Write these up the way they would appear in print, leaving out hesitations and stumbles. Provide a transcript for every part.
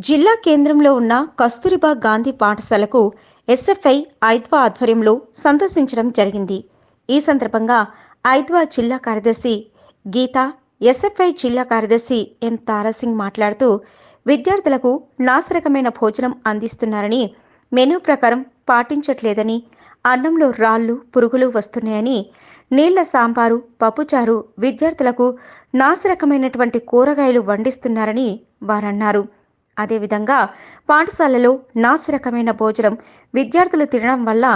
జిల్లా కేంద్రంలో ఉన్న కస్తూరిబా గాంధీ పాఠశాలకు ఎస్ఎఫ్ఐ ఐద్వా ఆధ్వర్యంలో సందర్శించడం జరిగింది. ఈ సందర్భంగా ఐద్వా జిల్లా కార్యదర్శి గీత, ఎస్ఎఫ్ఐ జిల్లా కార్యదర్శి ఎం తారాసింగ్ మాట్లాడుతూ విద్యార్థులకు నాసిరకమైన భోజనం అందిస్తున్నారని, మెనూ ప్రకారం పాటించట్లేదని, అన్నంలో రాళ్లు పురుగులు వస్తున్నాయని, నీళ్ల సాంబారు పప్పుచారు విద్యార్థులకు నాసిరకమైనటువంటి కూరగాయలు వండిస్తున్నారని వారన్నారు. అదేవిధంగా పాఠశాలలో నాసిరకమైన భోజనం విద్యార్థులు తినడం వల్ల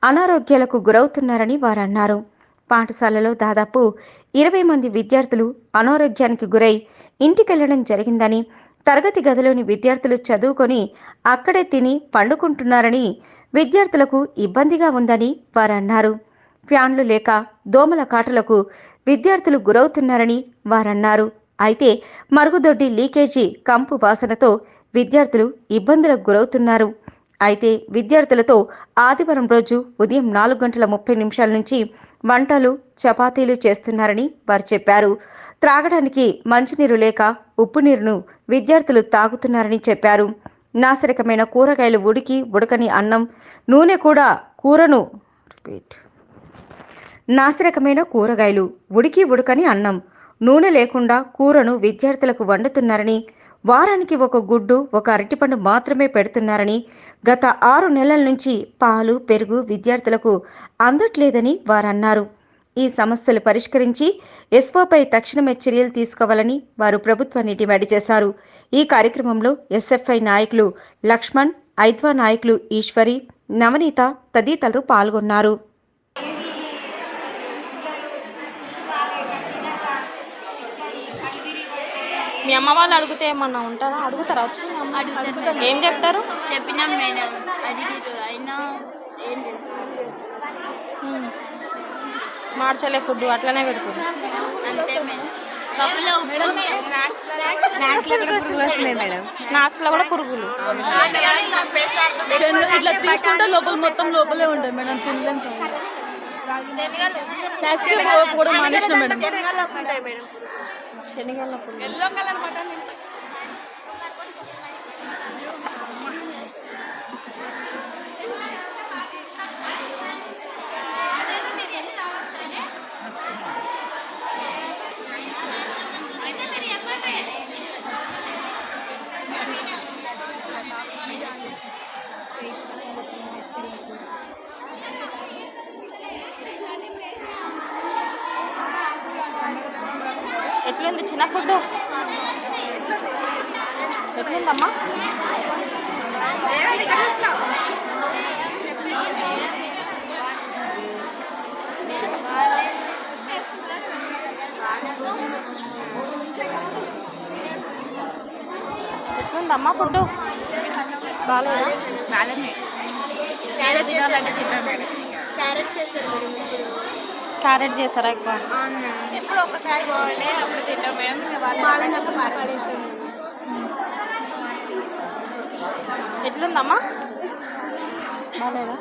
అనారోగ్యాలకు గురవుతున్నారని వారన్నారు. పాఠశాలలో దాదాపు 20 మంది విద్యార్థులు అనారోగ్యానికి గురై ఇంటికెళ్లడం జరిగిందని, తరగతి గదిలోని విద్యార్థులు చదువుకొని అక్కడే తిని పండుకుంటున్నారని, విద్యార్థులకు ఇబ్బందిగా ఉందని వారన్నారు. ఫ్యాన్లు లేక దోమల కాటులకు విద్యార్థులు గురవుతున్నారని వారన్నారు. అయితే మరుగుదొడ్డి లీకేజీ కంపు వాసనతో విద్యార్థులు ఇబ్బందులకు గురవుతున్నారు. అయితే విద్యార్థులతో ఆదివారం రోజు ఉదయం 4:30 నుంచి వంటలు చపాతీలు చేస్తున్నారని వారు చెప్పారు. త్రాగడానికి మంచినీరు లేక ఉప్పు నీరును విద్యార్థులు తాగుతున్నారని చెప్పారు. నాసిరకమైన కూరగాయలు ఉడకని అన్నం, నూనె కూడా నాసిరకమైన కూరగాయలు ఉడకని అన్నం, నూనె లేకుండా కూరను విద్యార్థులకు వండుతున్నారని, వారానికి ఒక గుడ్డు, ఒక అరటిపండు మాత్రమే పెడుతున్నారని, గత 6 నెలల నుంచి పాలు పెరుగు విద్యార్థులకు అందట్లేదని వారన్నారు. ఈ సమస్యలు పరిష్కరించి ఎస్ఓపై తక్షణమే చర్యలు తీసుకోవాలని వారు ప్రభుత్వాన్ని డిమాండ్ చేశారు. ఈ కార్యక్రమంలో ఎస్ఎఫ్ఐ నాయకులు లక్ష్మణ్, ఐద్వా నాయకులు ఈశ్వరి, నవనీత తదితరులు పాల్గొన్నారు. మీ అమ్మ వాళ్ళు అడిగితే ఏమన్నా ఉంటుందా? అడుగుతారా వచ్చి? ఏం చెప్తారు? చెప్పినాం మేడం, అడిగిరు అయినా ఏం మార్చలే ఫుడ్ అట్లనే పెడుతుంది అంతే మేడం. స్నాక్స్లో కూడా పురుగులు ఇట్లా తీసుకుంటే లోపల మొత్తం లోపలే ఉంటాయి మేడం, తినలేం. స్నాక్స్ కూడా మానేసిన మేడం. శనగల పురుగు. ఎట్లుంది చిన్న ఫుడ్? ఎట్లుందమ్మా? ఎట్లుందమ్మా ఫుడ్? బాగాలేదా? క్యారెట్ తినాలంటే తింటాం మేడం. క్యారెట్ చేస్తారు మేడం. క్యారెట్ చేస్తారా ఎక్కువ? ఎప్పుడు ఒకసారి బాగుండే అప్పుడు తింటాం మేడం. బాగాలేనప్పుడు పారేస్తాం. ఎట్లుందమ్మా? బాగాలేదా?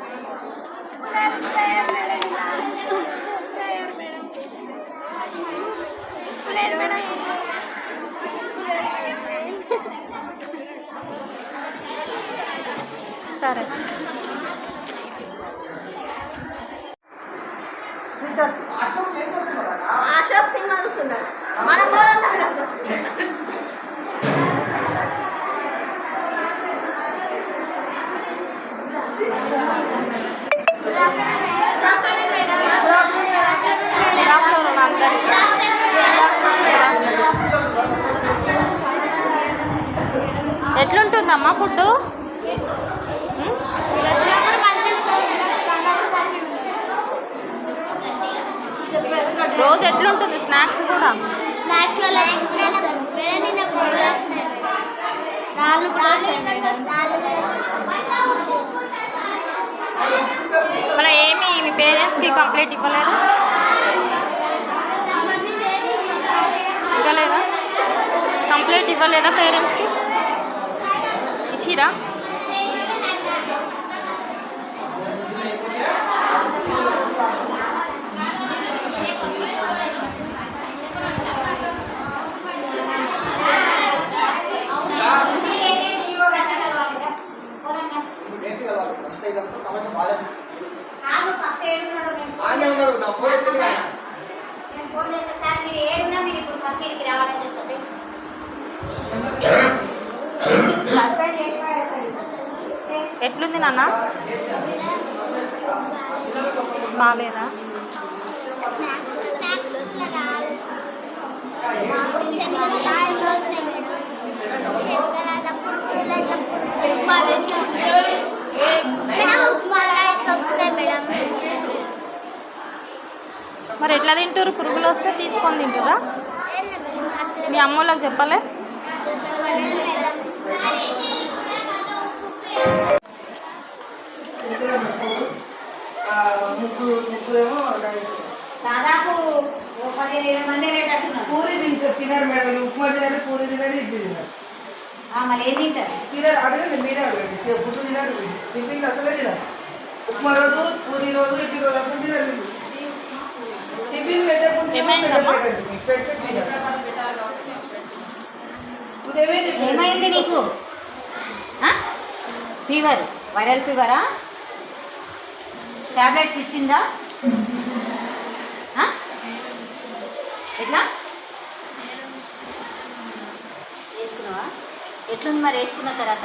సరే. అశోక్ సినిమా చూస్తున్నాడు. ఎట్లుంటుందమ్మా ఫుడ్? రోజు ఎట్లుంటుంది స్నాక్స్ కూడా? స్నాక్స్ మన ఏమి మీ పేరెంట్స్కి కంప్లైంట్ ఇవ్వలేదా? కంప్లైంట్ ఇవ్వలేదా పేరెంట్స్కి? ఇచ్చిరా? ఇదంతా సమస్య బాగాలేదు. ఫస్ట్ ఏడున్నాడు ఆనే ఉన్నాడు నా ఫోన్ ఎత్తుకు రా. నేను ఫోన్ చేస్తే సార్ మీరు ఏడున్నా మీరు ఇప్పుడు ఫస్ట్ ఇంటికి రావాలని చెప్తుంది. ఎట్లుంది నాన్న? బాగాలేదా? మరి ఎట్లా తింటారు? పురుగులు వస్తే తీసుకొని తింటారా? మీ అమ్మ వాళ్ళకి చెప్పలే? ముగ్గురేమో దాదాపు 15-20 మంది రేటట్టున్నారు. పూరి తినరు మేడం. ఉప్మా తినారు, పూరి తినారు, ఇడ్లీ తినారు. మరి ఏం తింటారు? తినరు. అడగండి, మీరే అడగండి. ఫుడ్ తినారు, టిఫిన్ అసలే తినారు. ఉప్మా రోజు, పూరి రోజు, ఇడ్లీ రోజు అసలు తినరు. టిఫిన్ పెట్టకుండా పెడితే తినరు. ఏమైంది నీకు? Fever, viral ఫీవరా? టాబ్లెట్స్ ఇచ్చిందా? ఎట్లా వేసుకున్నావా? ఎట్లుంది మరి వేసుకున్న తర్వాత?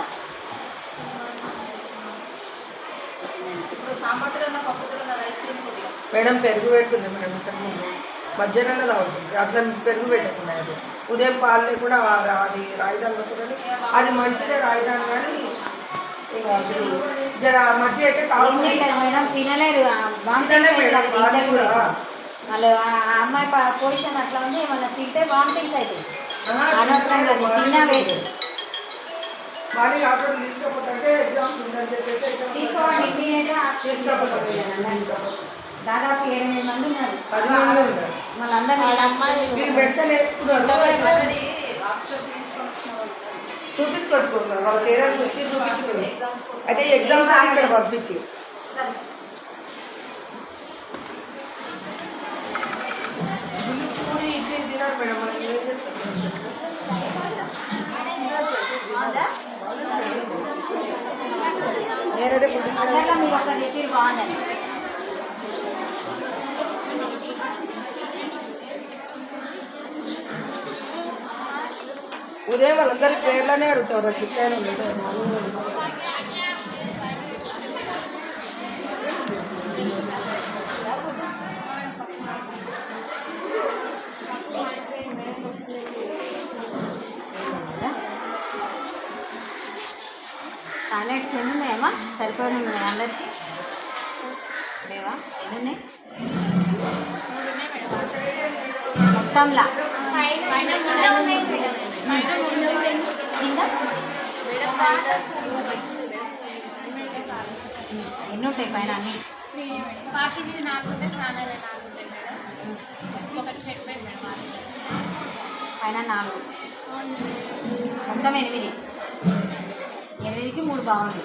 మేడం పెరుగు పెడుతుంది మేడం. ఇంతకుముందు మధ్యాహ్నం తాగుతుంది. అట్లా పెరుగు పెట్టకున్నారు. ఉదయం పాలు లేకుండా అది రాయిదాని వస్తుంది. అది మంచిదే రాయిదాని, కానీ ఇంకా జర మధ్య అయితే మేడం తినలేరు. వాళ్ళు ఆ అమ్మాయి పొజిషన్ అట్లా ఉంది. ఏమన్నా తింటే వామిటింగ్స్ అవుతాయి. అనవసరంగా తిన్నా వేస్ట్. మార్నింగ్ హాస్పిటల్ తీసుకపోతే ఎగ్జామ్స్ ఉందని చెప్పేసి తీసుకోవాలి. దాదాపు 7-8 మంది ఉన్నారు. 10 మంది ఉన్నారు. వాళ్ళందరూ పెడితే నేర్చుకున్నారు. చూపించుకొచ్చుకుంటున్నారు. వాళ్ళ పేరెంట్స్ వచ్చి చూపించుకున్నారు. అయితే ఎగ్జామ్స్ అని ఇక్కడ పంపించి పూరి ఇడ్లీ తినారు మేడం. మనం ఏం చేస్తాం? నేనైతే మీరు అక్కడ చెప్పారు బాగుందని. ఉదయం వాళ్ళందరి ప్రేయర్లోనే అడుగుతారు. చిట్టాను టాయిలెట్స్ ఎన్ని ఉన్నాయమ్మా? సరిపోయిన ఉన్నాయి అందరికీ? లేవా? ఎన్ని ఉన్నాయి మొత్తంలా? కింద ఎన్ని ఉంటాయి పైన? అన్ని వాషింగ్స్ 4 ఉంటాయి, స్నానాలు 4 ఉంటాయి మేడం. ఒకటి సెట్ మేడం. పైన 4, మొత్తం 8. 8కి 3 బాగుంది.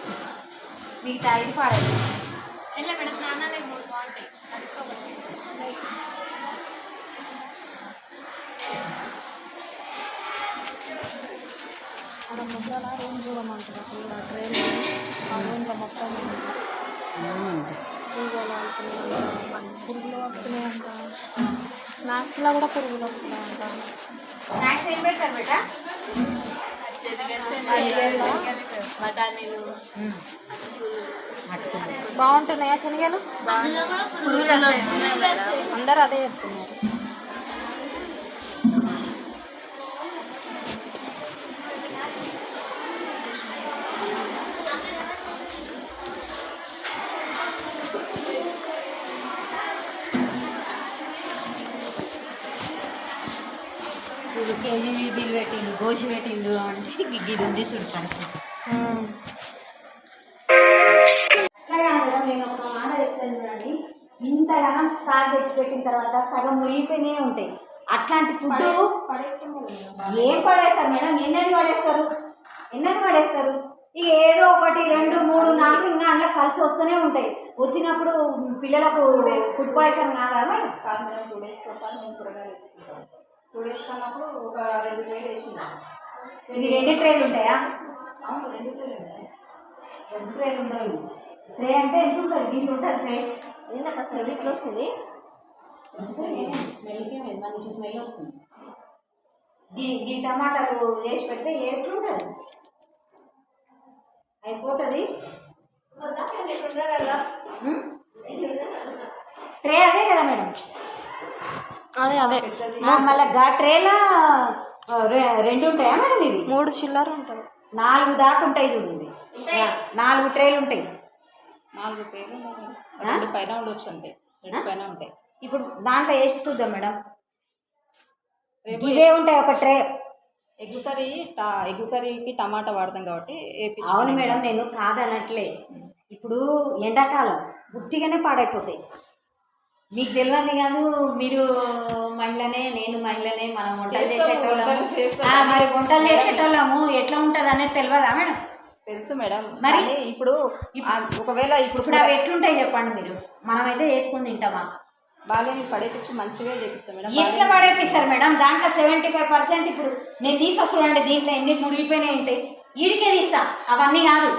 మిగతా 5 పాడైంది. ఎలా మేడం? స్నానాలు 3 బాగుంటాయి. అక్కడ ముద్రల రూమ్ చూడమంటారు. అక్కడ ట్రైన్ ఆ రూమ్లో మొత్తం పురుగులు వస్తున్నాయంట. స్నాక్స్లో కూడా పురుగులు వస్తున్నాయంట. స్నాక్స్ ఏం పెడతారు బేటా? బాగుంటున్నాయా శనగలు? అందరూ అదే చెప్తున్నారు. ఇది కేజీ బిల్ పెట్టిండు, గోషి పెట్టిండు అంటే గిడ్డి ఉంది చూడు పరిస్థితి. నేను ఒక మాట చెప్తాను చూడండి. ఇంతగానం స్టాక్ తెచ్చిపెట్టిన తర్వాత సగం మురిగిపోయినే ఉంటాయి. అట్లాంటి ఫుడ్ ఏం పడేస్తారు మేడం? ఎన్నని పడేస్తారు? ఇక ఏదో 1, 2, 3, 4 ఇంకా అందులో కలిసి వస్తూనే ఉంటాయి. వచ్చినప్పుడు పిల్లలకు ఫుడ్ పాయిజన్ కాదా మేడం? కాదు మేడం. 2 డేస్కి ఒకసారి మేము కూరగాయలు వేసుకుంటాం. 2 డేస్ కన్నప్పుడు ఒక 2 ట్రైలు వేసినాం. ఇది 2 ట్రైలు ఉంటాయా? అవును, 2 ట్రైలు ఉంటాయి. 2 ట్రైలు ఉంటాయి. ట్రే అంటే ఎంత ఉంటుంది? దీంట్లో ఉంటుంది ట్రే. ఏంటక్క స్మెల్ ఇట్లా వస్తుంది? స్మెల్కి మంచి స్మెల్ వస్తుంది. ఈ టమాటాలు వేసి పెడితే ఎట్లుంటుంది? అయిపోతుంది. ట్రే అదే కదా మేడం? అదే మళ్ళీ గా ట్రేలో 2 ఉంటాయా మేడం? ఇవి 3 చిల్లర ఉంటుంది. 4 దాకా ఉంటాయి చూడండి. 4 ట్రేలు ఉంటాయి. 4 పేర్లు 2 పైన ఉండొచ్చు అంతే. 2 పైన ఉంటాయి. ఇప్పుడు దాంట్లో వేసి చూద్దాం మేడం. ఇవే ఉంటాయి ఒక ట్రే. ఎగ్ కర్రీకి టమాటా వాడతాం కాబట్టి అవును మేడం, నేను కాదనట్లే. ఇప్పుడు ఎండాకాలం బుద్ధిగానే పాడైపోతాయి. మీకు తెలియదు కాదు, మీరు మహిళనే, నేను మహిళనే, మనం వంటలు చేసేటోళ్ళము. మరి వంటలు చేసేటోళ్ళము ఎట్లా ఉంటుంది అనేది తెలియదా మేడం? తెలుసు మేడం. మరి ఇప్పుడు ఒకవేళ ఇప్పుడు అవి ఎట్లుంటాయి చెప్పండి మీరు? మనమైతే వేసుకొని తింటామా? బాగా పడేపించి మంచిగా చేపిస్తాం మేడం. ఎట్లా పడేపిస్తారు మేడం? దాంట్లో 75% ఇప్పుడు నేను తీస్తా చూడండి. దీంట్లో ఎన్ని ముడిగిపోయినాయి ఉంటాయి. ఈడికే తీస్తా, అవన్నీ కాదు.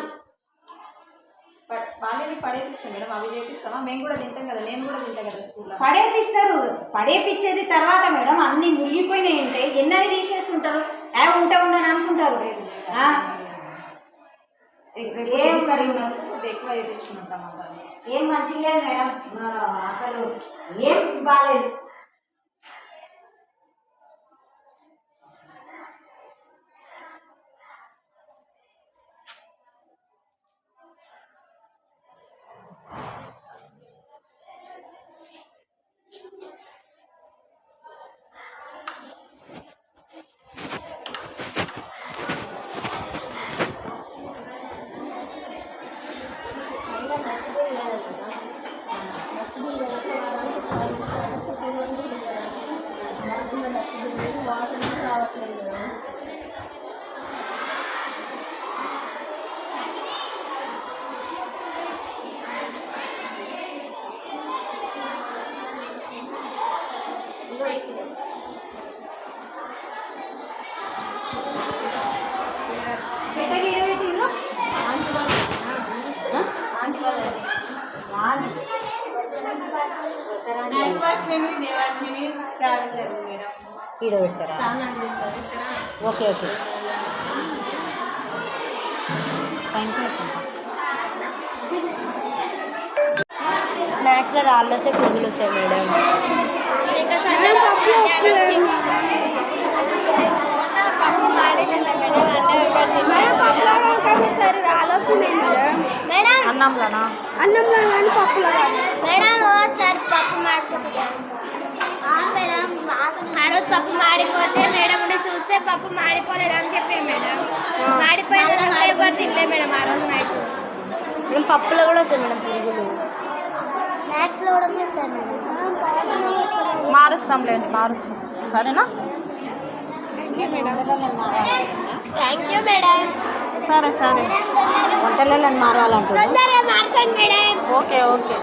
బాగా పడేపిస్తాం మేడం. అవి చేపిస్తామా? మేము కూడా తింటాం కదా, నేను కూడా తింటాం కదా స్కూల్లో. పడేపిస్తారు. పడేపించేది తర్వాత మేడం అన్ని మురిగిపోయినాయి ఉంటాయి. ఎన్నని తీసేస్తుంటారు. ఉంటే ఉండని అనుకుంటారు. ఏం కర్రీ ఉన్నది ఎక్కువ చేపించుకుంటాం. ఏం మంచిగా లేదు మేడం, అసలు ఏం బాగాలేదు. ఈడ పెడతారా? Okay okay. స్నాక్స్లో రాళ్ళు వస్తాయి, పురుగులు వస్తాయి మేడం. సరే రాళ్ళు వస్తున్నాయి మేడం. అన్నంలోనా? అన్నంలో కానీ పప్పులో కానీ మేడం సార్ పప్పు మాడిపోతుంది మేడం. ఆ రోజు పప్పు మాడిపోతే మేడం ఉండి చూస్తే పప్పు మాడిపోలేదు అని చెప్పి మేడం. మాడిపోయింది ఎవరు తినలేదు మేడం ఆ రోజు నైట్. మేము పప్పులో కూడా వస్తాయి మేడం పురుగులు. స్నాక్స్లో కూడా వస్తాయి మేడం. మారుస్తాంలేండి, మారుస్తాం. సరేనా? Thank you madam. సరే వంటలలో మారాలంటున్నా. తొందరగా మార్చండి మేడం. Okay okay.